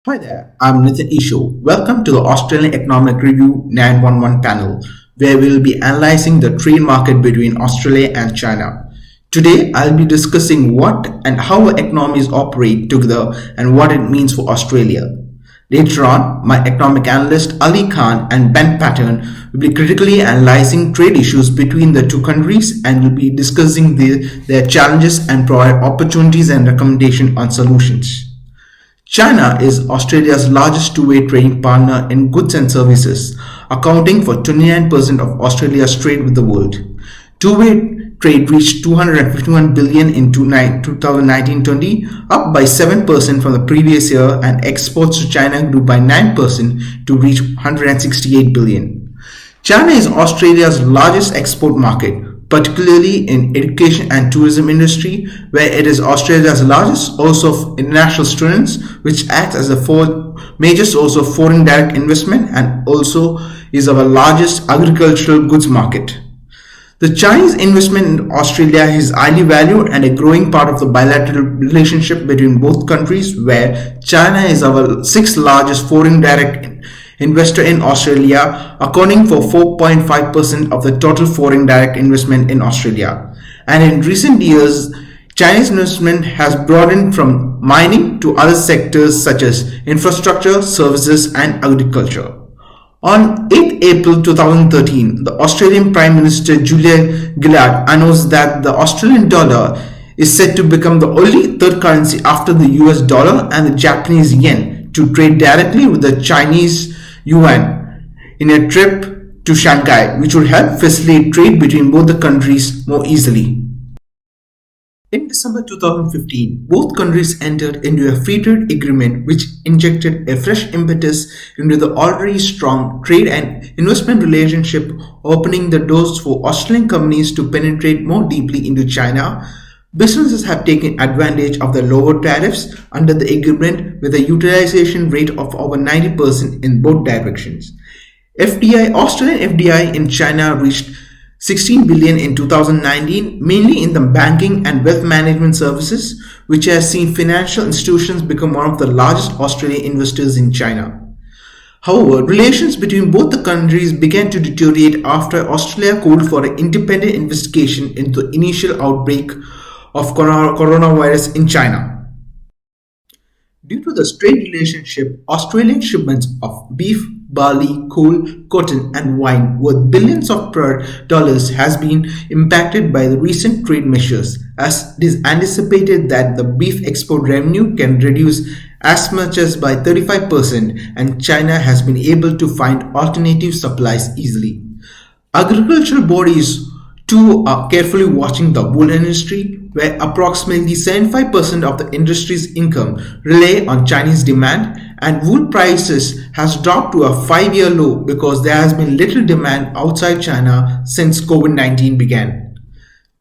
Hi there, I'm Nitin Isho. Welcome to the Australian Economic Review 911 panel, where we'll be analyzing the trade market between Australia and China. Today, I'll be discussing what and how economies operate together and what it means for Australia. Later on, my economic analyst Ali Khan and Ben Patton will be critically analyzing trade issues between the two countries and will be discussing their challenges and provide opportunities and recommendations on solutions. China is Australia's largest two-way trading partner in goods and services, accounting for 29% of Australia's trade with the world. Two-way trade reached 251 billion in 2019-20, up by 7% from the previous year, and exports to China grew by 9% to reach 168 billion. China is Australia's largest export market, particularly in education and tourism industry, where it is Australia's largest source of international students, which acts as a major source of foreign direct investment and also is our largest agricultural goods market. The Chinese investment in Australia is highly valued and a growing part of the bilateral relationship between both countries, where China is our sixth largest foreign direct investor in Australia, accounting for 4.5% of the total foreign direct investment in Australia. And in recent years, Chinese investment has broadened from mining to other sectors such as infrastructure, services, and agriculture. On 8 April 2013, the Australian Prime Minister Julia Gillard announced that the Australian dollar is set to become the only third currency after the US dollar and the Japanese yen to trade directly with the Chinese yuan in a trip to Shanghai, which would help facilitate trade between both the countries more easily. In December 2015, both countries entered into a free trade agreement which injected a fresh impetus into the already strong trade and investment relationship, opening the doors for Australian companies to penetrate more deeply into China. Businesses have taken advantage of the lower tariffs under the agreement with a utilization rate of over 90% in both directions. Australian FDI in China reached 16 billion in 2019, mainly in the banking and wealth management services, which has seen financial institutions become one of the largest Australian investors in China. However, relations between both the countries began to deteriorate after Australia called for an independent investigation into the initial outbreak of coronavirus in China. Due to the strained relationship, Australian shipments of beef, barley, coal, cotton, and wine worth billions of dollars has been impacted by the recent trade measures, as it is anticipated that the beef export revenue can reduce as much as by 35%, and China has been able to find alternative supplies easily. Agricultural bodies too are carefully watching the wool industry, where approximately 75% of the industry's income rely on Chinese demand, and wool prices has dropped to a 5-year low because there has been little demand outside China since COVID-19 began.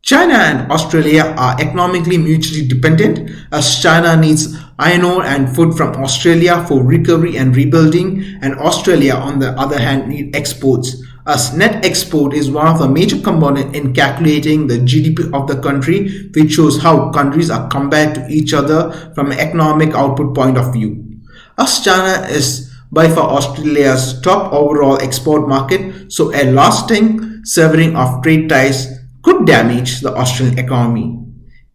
China and Australia are economically mutually dependent, as China needs iron ore and food from Australia for recovery and rebuilding, and Australia, on the other hand, needs exports, as net export is one of the major components in calculating the GDP of the country, which shows how countries are compared to each other from an economic output point of view. As China is by far Australia's top overall export market, so a lasting severing of trade ties could damage the Australian economy.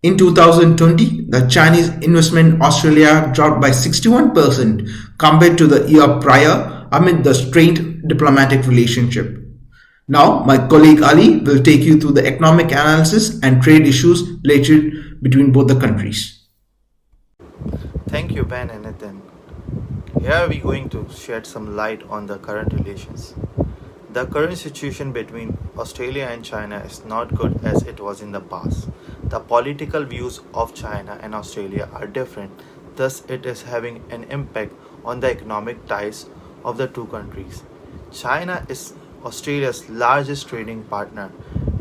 In 2020, the Chinese investment in Australia dropped by 61% compared to the year prior amid the strained diplomatic relationship. Now, my colleague Ali will take you through the economic analysis and trade issues related between both the countries. Thank you, Ben and Nathan. Here we are going to shed some light on the current relations. The current situation between Australia and China is not good as it was in the past. The political views of China and Australia are different, thus, it is having an impact on the economic ties of the two countries. China is Australia's largest trading partner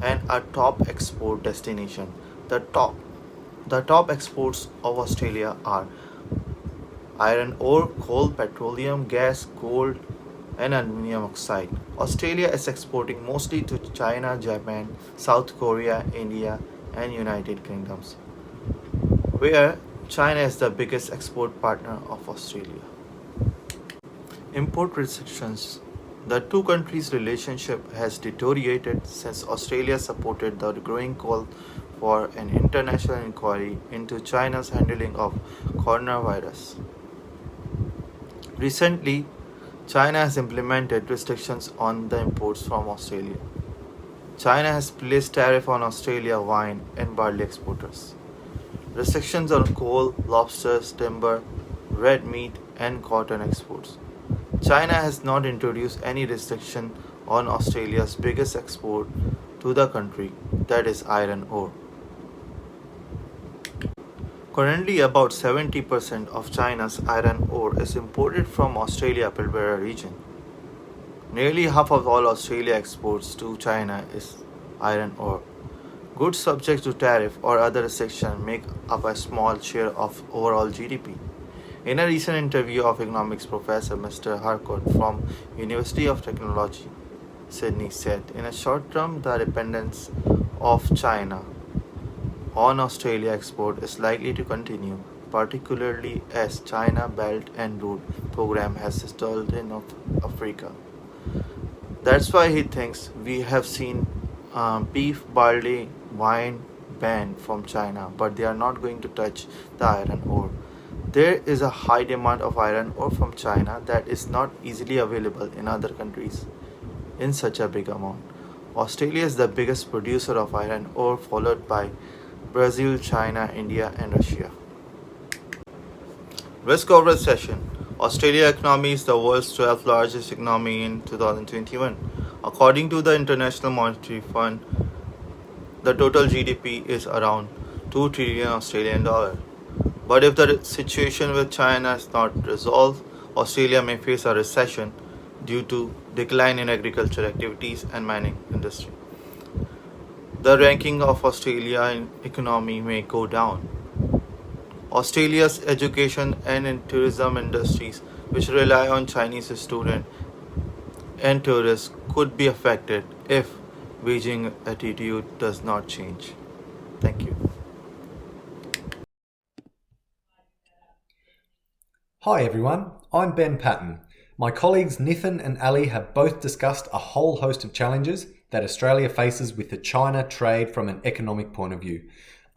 and a top export destination. The top the top exports of Australia are iron ore, coal, petroleum, gas, gold, and aluminum oxide. Australia is exporting mostly to China, Japan, South Korea, India, and United Kingdoms, where China is the biggest export partner of Australia. Import restrictions. The two countries' relationship has deteriorated since Australia supported the growing call for an international inquiry into China's handling of coronavirus. Recently, China has implemented restrictions on the imports from Australia. China has placed tariff on Australia wine and barley exporters. Restrictions on coal, lobsters, timber, red meat, and cotton exports. China has not introduced any restriction on Australia's biggest export to the country, that is iron ore. Currently, about 70% of China's iron ore is imported from Australia Pilbara region. Nearly half of all Australia exports to China is iron ore. Goods subject to tariff or other restriction make up a small share of overall GDP. In a recent interview of economics professor Mr. Harcourt from University of Technology, Sydney said, in a short term, the dependence of China on Australia export is likely to continue, particularly as China Belt and Road program has stalled in Africa. That's why he thinks we have seen beef, barley, wine banned from China, but they are not going to touch the iron ore. There is a high demand of iron ore from China that is not easily available in other countries in such a big amount. Australia is the biggest producer of iron ore, followed by Brazil, China, India, and Russia. Risk of recession. Australia economy is the world's 12th largest economy in 2021. According to the International Monetary Fund, the total GDP is around 2 trillion Australian dollar. But if the situation with China is not resolved, Australia may face a recession due to decline in agriculture activities and mining industry. The ranking of Australian economy may go down. Australia's education and tourism industries, which rely on Chinese students and tourists, could be affected if Beijing attitude does not change. Thank you. Hi everyone, I'm Ben Patton. My colleagues Nithin and Ali have both discussed a whole host of challenges that Australia faces with the China trade from an economic point of view.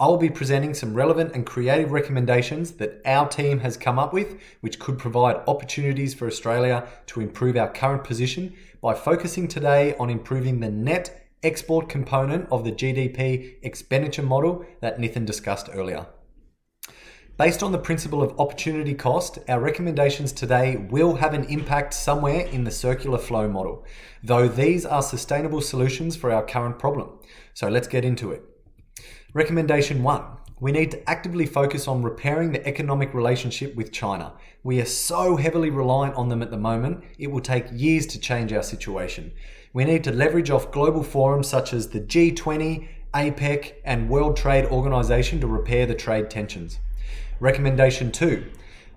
I'll be presenting some relevant and creative recommendations that our team has come up with, which could provide opportunities for Australia to improve our current position by focusing today on improving the net export component of the GDP expenditure model that Nithin discussed earlier. Based on the principle of opportunity cost, our recommendations today will have an impact somewhere in the circular flow model, though these are sustainable solutions for our current problem. So let's get into it. Recommendation 1. We need to actively focus on repairing the economic relationship with China. We are so heavily reliant on them at the moment, it will take years to change our situation. We need to leverage off global forums such as the G20, APEC, and World Trade Organization to repair the trade tensions. Recommendation 2.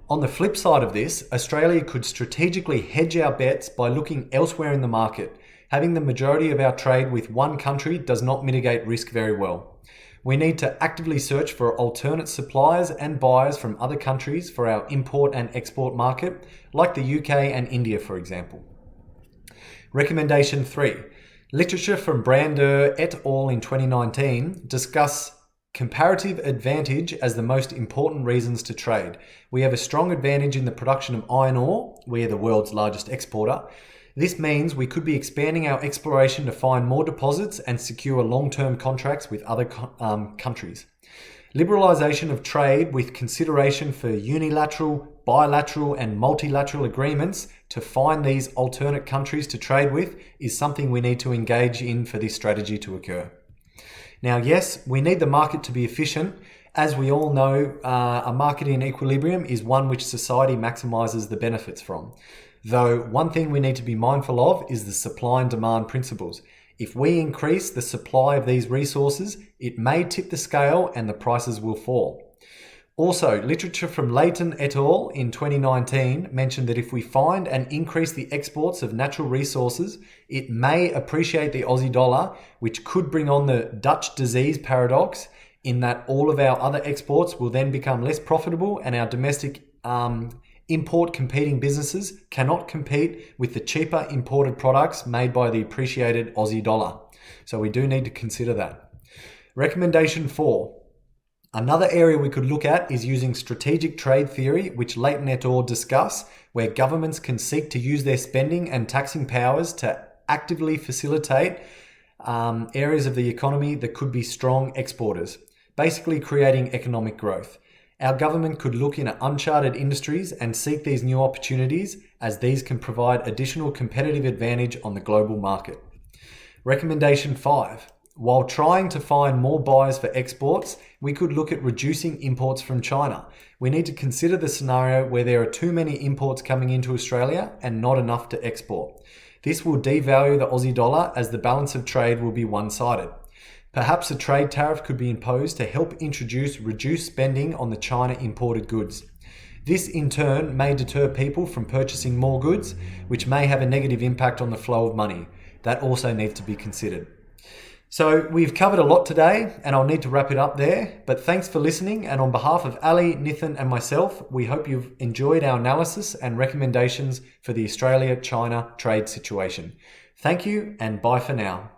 On the flip side of this, Australia could strategically hedge our bets by looking elsewhere in the market. Having the majority of our trade with one country does not mitigate risk very well. We need to actively search for alternate suppliers and buyers from other countries for our import and export market, like the UK and India, for example. Recommendation 3. Literature from Brander et al. In 2019 discuss comparative advantage as the most important reasons to trade. We have a strong advantage in the production of iron ore. We are the world's largest exporter. This means we could be expanding our exploration to find more deposits and secure long-term contracts with other countries. Liberalisation of trade with consideration for unilateral, bilateral and multilateral agreements to find these alternate countries to trade with is something we need to engage in for this strategy to occur. Now, yes, we need the market to be efficient. As we all know, a market in equilibrium is one which society maximizes the benefits from. Though one thing we need to be mindful of is the supply and demand principles. If we increase the supply of these resources, it may tip the scale and the prices will fall. Also, literature from Leighton et al. In 2019 mentioned that if we find and increase the exports of natural resources, it may appreciate the Aussie dollar, which could bring on the Dutch disease paradox in that all of our other exports will then become less profitable and our domestic Import competing businesses cannot compete with the cheaper imported products made by the appreciated Aussie dollar. So we do need to consider that. Recommendation 4. Another area we could look at is using strategic trade theory, which Leighton et al. Discuss, where governments can seek to use their spending and taxing powers to actively facilitate areas of the economy that could be strong exporters, basically creating economic growth. Our government could look in at uncharted industries and seek these new opportunities, as these can provide additional competitive advantage on the global market. Recommendation 5. While trying to find more buyers for exports, we could look at reducing imports from China. We need to consider the scenario where there are too many imports coming into Australia and not enough to export. This will devalue the Aussie dollar, as the balance of trade will be one-sided. Perhaps a trade tariff could be imposed to help introduce reduced spending on the China imported goods. This in turn may deter people from purchasing more goods, which may have a negative impact on the flow of money. That also needs to be considered. So we've covered a lot today, and I'll need to wrap it up there. But thanks for listening, and on behalf of Ali, Nithin and myself, we hope you've enjoyed our analysis and recommendations for the Australia-China trade situation. Thank you, and bye for now.